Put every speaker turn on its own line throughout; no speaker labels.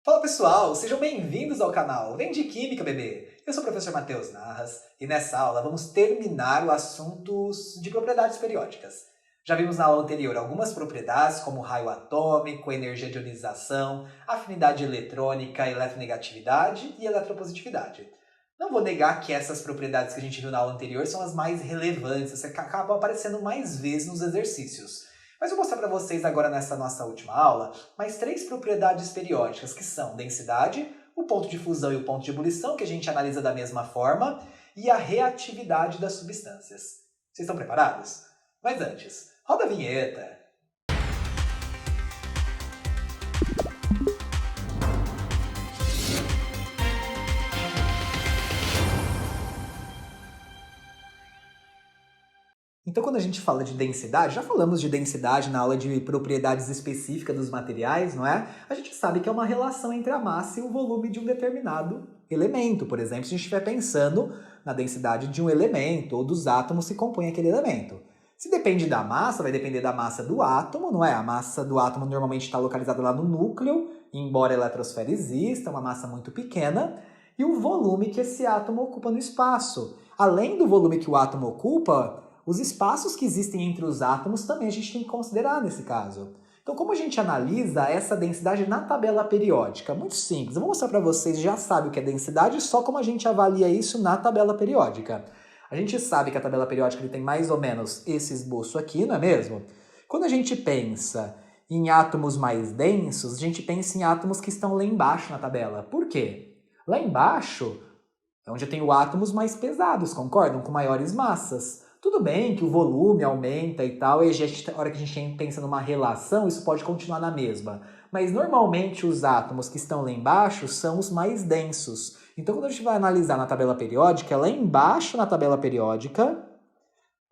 Fala pessoal, sejam bem-vindos ao canal Vem de Química, bebê! Eu sou o professor Matheus Narras e nessa aula vamos terminar o assunto de propriedades periódicas. Já vimos na aula anterior algumas propriedades como raio atômico, energia de ionização, afinidade eletrônica, eletronegatividade e eletropositividade. Não vou negar que essas propriedades que a gente viu na aula anterior são as mais relevantes, que acabam aparecendo mais vezes nos exercícios. Mas eu vou mostrar para vocês agora nessa nossa última aula mais 3 propriedades periódicas, que são densidade, o ponto de fusão e o ponto de ebulição, que a gente analisa da mesma forma, e a reatividade das substâncias. Vocês estão preparados? Mas antes, roda a vinheta! Então, quando a gente fala de densidade, já falamos de densidade na aula de propriedades específicas dos materiais, não é? A gente sabe que é uma relação entre a massa e o volume de um determinado elemento. Por exemplo, se a gente estiver pensando na densidade de um elemento ou dos átomos que compõem aquele elemento. Se depende da massa, vai depender da massa do átomo, não é? A massa do átomo normalmente está localizada lá no núcleo, embora a eletrosfera exista, uma massa muito pequena, e o volume que esse átomo ocupa no espaço. Além do volume que o átomo ocupa, os espaços que existem entre os átomos também a gente tem que considerar nesse caso. Então, como a gente analisa essa densidade na tabela periódica? Muito simples. Eu vou mostrar para vocês, já sabe o que é densidade, só como a gente avalia isso na tabela periódica. A gente sabe que a tabela periódica ele tem mais ou menos esse esboço aqui, não é mesmo? Quando a gente pensa em átomos mais densos, a gente pensa em átomos que estão lá embaixo na tabela. Por quê? Lá embaixo é onde eu tenho átomos mais pesados, concordam? Com maiores massas. Tudo bem que o volume aumenta e tal, e a hora que a gente pensa numa relação, isso pode continuar na mesma. Mas normalmente os átomos que estão lá embaixo são os mais densos. Então quando a gente vai analisar na tabela periódica, lá embaixo na tabela periódica,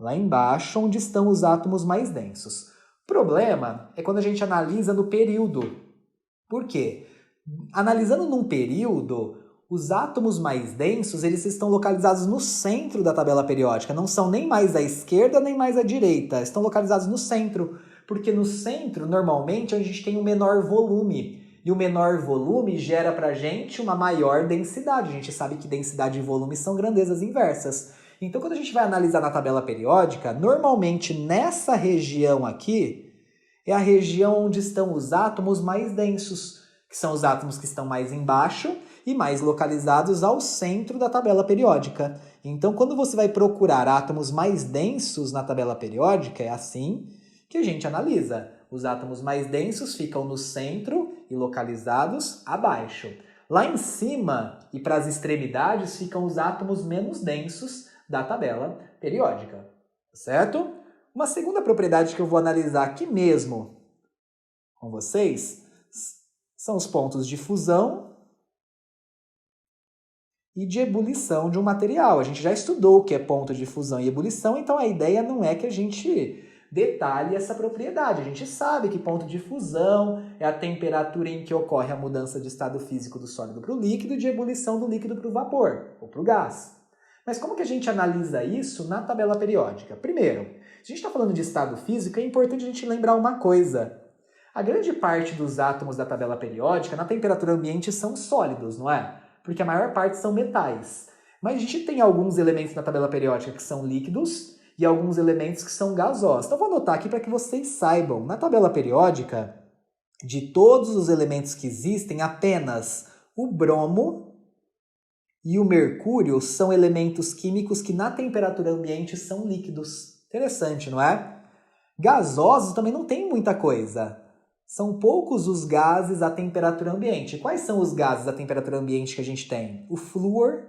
lá embaixo onde estão os átomos mais densos. O problema é quando a gente analisa no período. Por quê? Analisando num período, os átomos mais densos, eles estão localizados no centro da tabela periódica, não são nem mais à esquerda nem mais à direita, estão localizados no centro, porque no centro, normalmente, a gente tem um menor volume, e o menor volume gera pra gente uma maior densidade. A gente sabe que densidade e volume são grandezas inversas. Então, quando a gente vai analisar na tabela periódica, normalmente nessa região aqui, é a região onde estão os átomos mais densos, que são os átomos que estão mais embaixo e mais localizados ao centro da tabela periódica. Então, quando você vai procurar átomos mais densos na tabela periódica, é assim que a gente analisa. Os átomos mais densos ficam no centro e localizados abaixo. Lá em cima e para as extremidades ficam os átomos menos densos da tabela periódica, certo? Uma segunda propriedade que eu vou analisar aqui mesmo com vocês são os pontos de fusão e de ebulição de um material. A gente já estudou o que é ponto de fusão e ebulição, então a ideia não é que a gente detalhe essa propriedade. A gente sabe que ponto de fusão é a temperatura em que ocorre a mudança de estado físico do sólido para o líquido e de ebulição do líquido para o vapor ou para o gás. Mas como que a gente analisa isso na tabela periódica? Primeiro, se a gente está falando de estado físico, é importante a gente lembrar uma coisa. A grande parte dos átomos da tabela periódica, na temperatura ambiente, são sólidos, não é? Porque a maior parte são metais. Mas a gente tem alguns elementos na tabela periódica que são líquidos e alguns elementos que são gasosos. Então, vou anotar aqui para que vocês saibam. Na tabela periódica, de todos os elementos que existem, apenas o bromo e o mercúrio são elementos químicos que na temperatura ambiente são líquidos. Interessante, não é? Gasosos também não tem muita coisa. São poucos os gases à temperatura ambiente. Quais são os gases à temperatura ambiente que a gente tem? O flúor,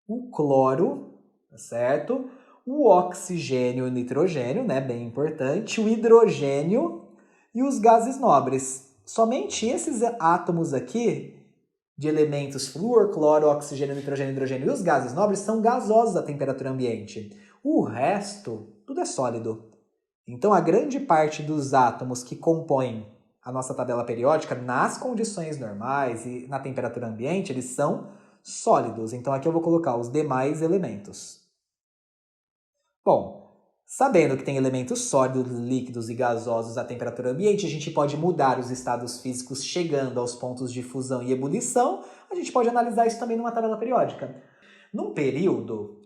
o cloro, tá certo? O oxigênio e o nitrogênio, né, bem importante, o hidrogênio e os gases nobres. Somente esses átomos aqui, de elementos flúor, cloro, oxigênio, nitrogênio, hidrogênio e os gases nobres, são gasosos à temperatura ambiente. O resto, tudo é sólido. Então, a grande parte dos átomos que compõem a nossa tabela periódica, nas condições normais e na temperatura ambiente, eles são sólidos. Então, aqui eu vou colocar os demais elementos. Bom, Sabendo que tem elementos sólidos, líquidos e gasosos à temperatura ambiente, a gente pode mudar os estados físicos chegando aos pontos de fusão e ebulição. A gente pode analisar isso também numa tabela periódica. No período,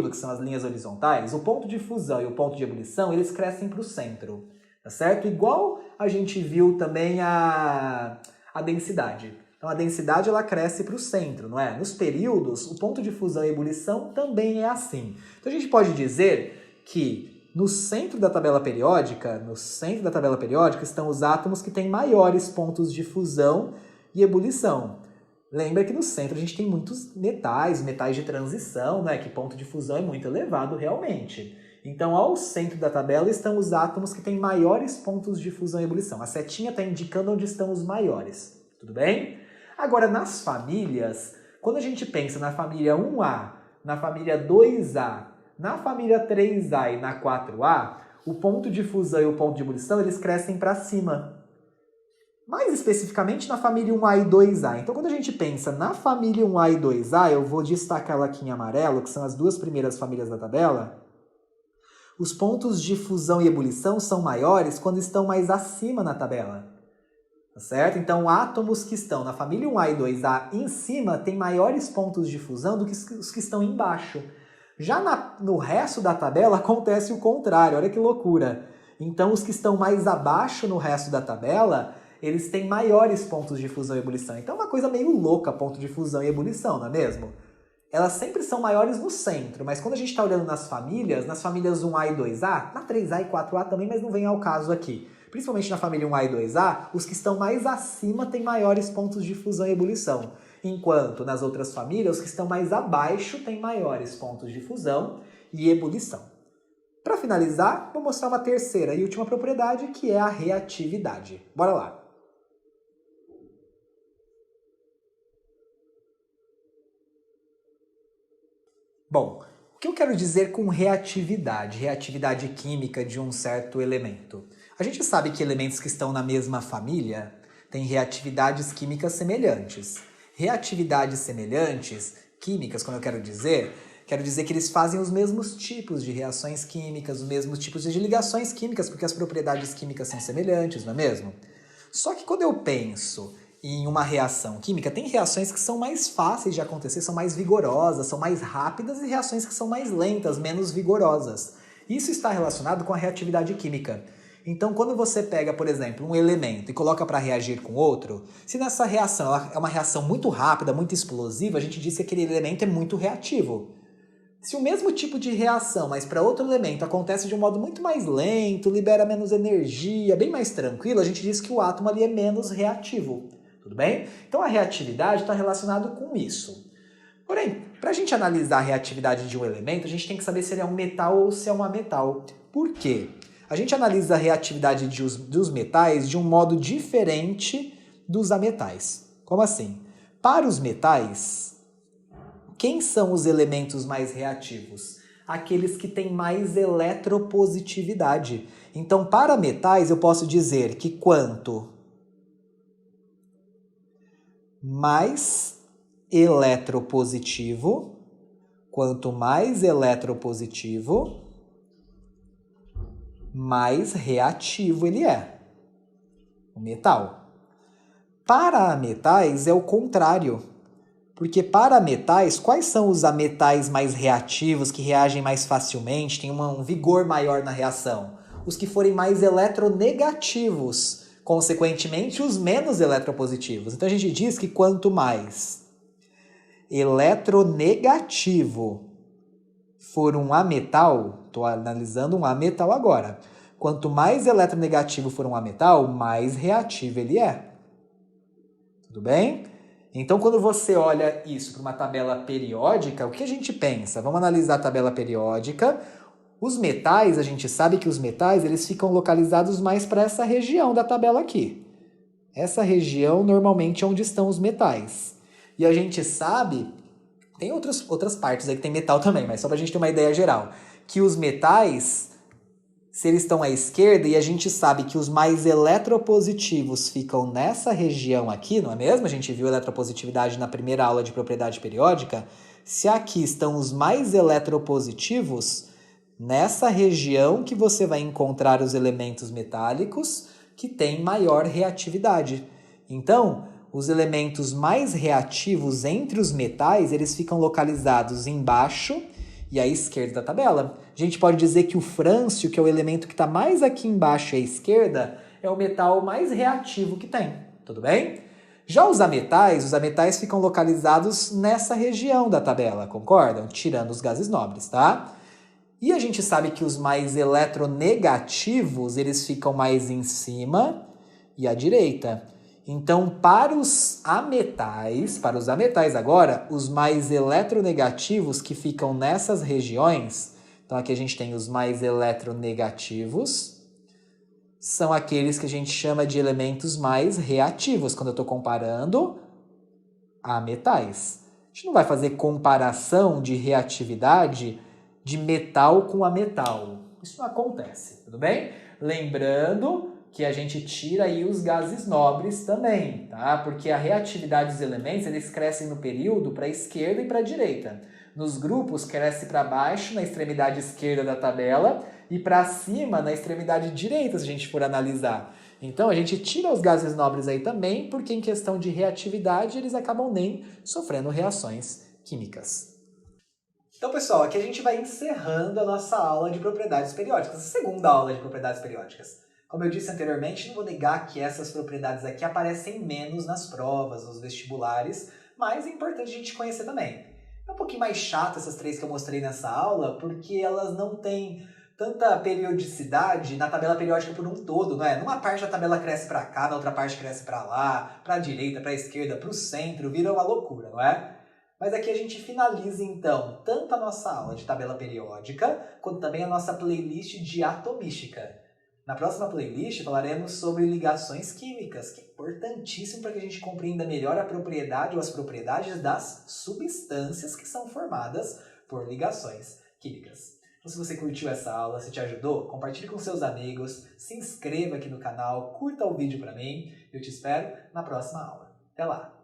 que são as linhas horizontais, o ponto de fusão e o ponto de ebulição, eles crescem para o centro, tá certo? Igual a gente viu também a densidade. Então, a densidade ela cresce para o centro, não é? Nos períodos, o ponto de fusão e ebulição também é assim. Então, a gente pode dizer que no centro da tabela periódica estão os átomos que têm maiores pontos de fusão e ebulição. Lembra que no centro a gente tem muitos metais de transição, né? Que ponto de fusão é muito elevado realmente. Então, ao centro da tabela estão os átomos que têm maiores pontos de fusão e ebulição. A setinha está indicando onde estão os maiores, tudo bem? Agora, nas famílias, quando a gente pensa na família 1A, na família 2A, na família 3A e na 4A, o ponto de fusão e o ponto de ebulição, eles crescem para cima. Mais especificamente na família 1A e 2A. Então, quando a gente pensa na família 1A e 2A, eu vou destacar ela aqui em amarelo, que são as duas primeiras famílias da tabela. Os pontos de fusão e ebulição são maiores quando estão mais acima na tabela. Tá certo? Então, átomos que estão na família 1A e 2A em cima têm maiores pontos de fusão do que os que estão embaixo. Já no resto da tabela acontece o contrário, olha que loucura. Então, os que estão mais abaixo no resto da tabela, eles têm maiores pontos de fusão e ebulição. Então, é uma coisa meio louca, ponto de fusão e ebulição, não é mesmo? Elas sempre são maiores no centro, mas quando a gente está olhando nas famílias 1A e 2A, na 3A e 4A também, mas não vem ao caso aqui. Principalmente na família 1A e 2A, os que estão mais acima têm maiores pontos de fusão e ebulição. Enquanto nas outras famílias, os que estão mais abaixo têm maiores pontos de fusão e ebulição. Para finalizar, vou mostrar uma terceira e última propriedade, que é a reatividade. Bora lá! Bom, o que eu quero dizer com reatividade química de um certo elemento? A gente sabe que elementos que estão na mesma família têm reatividades químicas semelhantes. Reatividades semelhantes, químicas, como eu quero dizer que eles fazem os mesmos tipos de reações químicas, os mesmos tipos de ligações químicas, porque as propriedades químicas são semelhantes, não é mesmo? Só que quando eu penso em uma reação química, tem reações que são mais fáceis de acontecer, são mais vigorosas, são mais rápidas, e reações que são mais lentas, menos vigorosas. Isso está relacionado com a reatividade química. Então, quando você pega, por exemplo, um elemento e coloca para reagir com outro, se nessa reação ela é uma reação muito rápida, muito explosiva, a gente diz que aquele elemento é muito reativo. Se o mesmo tipo de reação, mas para outro elemento, acontece de um modo muito mais lento, libera menos energia, bem mais tranquilo, a gente diz que o átomo ali é menos reativo. Tudo bem? Então, a reatividade está relacionada com isso. Porém, para a gente analisar a reatividade de um elemento, a gente tem que saber se ele é um metal ou se é um ametal. Por quê? A gente analisa a reatividade dos metais de um modo diferente dos ametais. Como assim? Para os metais, quem são os elementos mais reativos? Aqueles que têm mais eletropositividade. Então, para metais, eu posso dizer que quanto mais eletropositivo, mais reativo ele é, o metal. Para metais é o contrário, porque para metais, quais são os ametais mais reativos, que reagem mais facilmente, têm um vigor maior na reação? Os que forem mais eletronegativos, consequentemente os menos eletropositivos. Então a gente diz que quanto mais eletronegativo for um ametal, estou analisando um ametal agora, quanto mais eletronegativo for um ametal, mais reativo ele é. Tudo bem? Então, quando você olha isso para uma tabela periódica, o que a gente pensa? Vamos analisar a tabela periódica. Os metais, a gente sabe que os metais eles ficam localizados mais para essa região da tabela aqui. Essa região, normalmente, é onde estão os metais. E a gente sabe, tem outras partes aí que tem metal também, mas só para a gente ter uma ideia geral, que os metais, se eles estão à esquerda, e a gente sabe que os mais eletropositivos ficam nessa região aqui, não é mesmo? A gente viu eletropositividade na primeira aula de propriedade periódica. Se aqui estão os mais eletropositivos, Nessa região que você vai encontrar os elementos metálicos que têm maior reatividade. Então, os elementos mais reativos entre os metais, eles ficam localizados embaixo e à esquerda da tabela. A gente pode dizer que o frâncio, que é o elemento que está mais aqui embaixo à esquerda, é o metal mais reativo que tem. Tudo bem? Já os ametais ficam localizados nessa região da tabela, concordam? Tirando os gases nobres, tá? E a gente sabe que os mais eletronegativos, eles ficam mais em cima e à direita. Então, para os ametais agora, os mais eletronegativos que ficam nessas regiões, então aqui a gente tem os mais eletronegativos, são aqueles que a gente chama de elementos mais reativos, quando eu estou comparando a metais. A gente não vai fazer comparação de reatividade de metal com a metal. Isso não acontece, tudo bem? Lembrando que a gente tira aí os gases nobres também, tá? Porque a reatividade dos elementos, eles crescem no período para a esquerda e para a direita. Nos grupos, cresce para baixo, na extremidade esquerda da tabela, e para cima, na extremidade direita, se a gente for analisar. Então, a gente tira os gases nobres aí também, porque em questão de reatividade, eles acabam nem sofrendo reações químicas. Então, pessoal, aqui a gente vai encerrando a nossa aula de propriedades periódicas, a segunda aula de propriedades periódicas. Como eu disse anteriormente, não vou negar que essas propriedades aqui aparecem menos nas provas, nos vestibulares, mas é importante a gente conhecer também. É um pouquinho mais chato essas três que eu mostrei nessa aula, porque elas não têm tanta periodicidade na tabela periódica por um todo, não é? Numa parte a tabela cresce para cá, na outra parte cresce para lá, para a direita, para a esquerda, para o centro, vira uma loucura, não é? Mas aqui a gente finaliza, então, tanto a nossa aula de tabela periódica, quanto também a nossa playlist de atomística. Na próxima playlist falaremos sobre ligações químicas, que é importantíssimo para que a gente compreenda melhor a propriedade ou as propriedades das substâncias que são formadas por ligações químicas. Então, se você curtiu essa aula, se te ajudou, compartilhe com seus amigos, se inscreva aqui no canal, curta o vídeo para mim. Eu te espero na próxima aula. Até lá!